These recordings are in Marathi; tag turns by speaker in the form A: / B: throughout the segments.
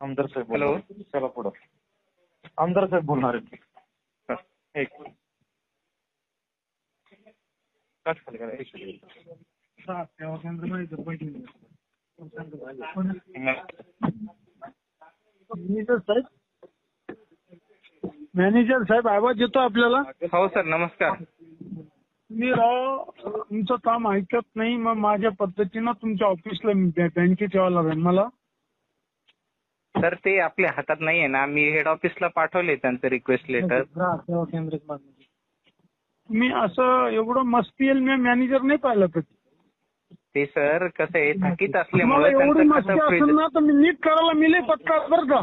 A: आमदार साहेब
B: हॅलो.
A: चला पुढं. आमदार साहेब बोलणार आहेत.
B: एक कट खाली करा, एक
C: मॅनेजर साहेब आवाज येतो आपल्याला?
B: हो सर, नमस्कार.
C: मी राव तुमचं काम ऐकत नाही, मग माझ्या पद्धतीनं तुमच्या ऑफिसला बँकेत यावं लागेल मला.
B: सर ते आपल्या हातात नाहीये ना, मी हेड ऑफिसला पाठवले त्यांचं रिक्वेस्ट लेटर.
C: मी असं एवढं मस्ती येईल मी मॅनेजर नाही पाहिलं कधी.
B: ते सर कसं आहे, थकीत
C: मला
B: असल्यामुळे
C: एवढी
B: त्यांचं
C: मस्ती
B: खातं
C: असेल
B: फ्रीज.
C: ना तर मी नीट करायला मिले पत्ता बरं का.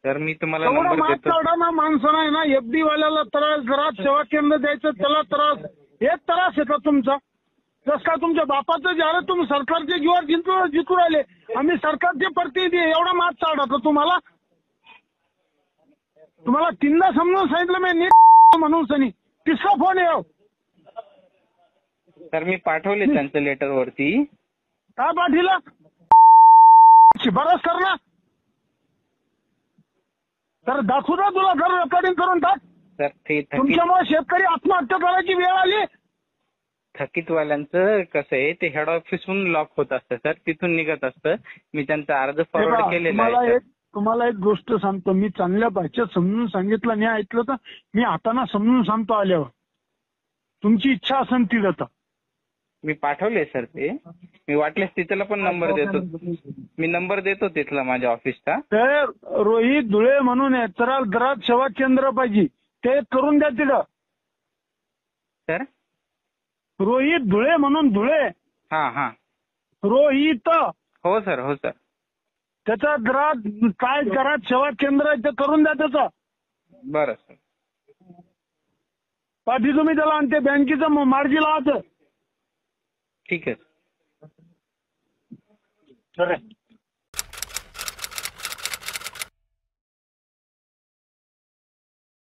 B: सर मी तुम्हाला
C: एवढा
B: नंबर
C: मात
B: देतो.
C: काढा ना माणसानं आहे ना, एफडी वाल्याला त्रास, घरात सेवा केंद्र द्यायचं त्याला त्रास, एक त्रास आहे का तुमचा? जस का तुमच्या बापाचं ज्याला तुम्ही सरकारचे जीवावर जिंकू राहिले, आम्ही सरकारचे प्रतिनिधी आहे, एवढा मात चाडा तर तुम्हाला तीनदा समजून सांगितलं मी नीट म्हणून सनी तिसरा फोन येऊ.
B: सर मी पाठवले त्यांचं लेटर वरती.
C: काय पाठीला शिफारस कर ना, तर दाखवू ना तुला घर रेकॉर्डिंग करून टाक.
B: सर ते
C: तुमच्यामुळे शेतकरी आत्महत्या करायची वेळ आली.
B: थकीतवाल्यांचं कसं आहे, ते हेड ऑफिसहून लॉक होत असतं सर, तिथून निघत असतं. मी त्यांचा अर्ज फॉरवर्ड केलेला आहे.
C: तुम्हाला एक गोष्ट सांगतो, मी चांगल्या भाषेत समजून सांगितलं नाही ऐकलं तर मी हाताना समजून सांगतो आल्यावर. तुमची इच्छा असेल ती जाता.
B: मी पाठवले सर ते. मी वाटल्यास तिथला पण नंबर देतो. मी नंबर देतो तिथला माझ्या ऑफिसचा.
C: तर रोहित धुळे म्हणून आहे, तर घरात सेवा केंद्र पाहिजे, ते करून द्या तिथं.
B: सर
C: रोहित धुळे म्हणून धुळे.
B: हां हां.
C: रोहित.
B: हो सर, हो सर.
C: त्याचा घरात काय घरात सेवा केंद्र आहे ते करून द्या त्याचं.
B: बरं सर.
C: पाठी तुम्ही त्याला आणि ते बँकेचं मार्गी लावायचं.
B: ठीक आहे.
A: सर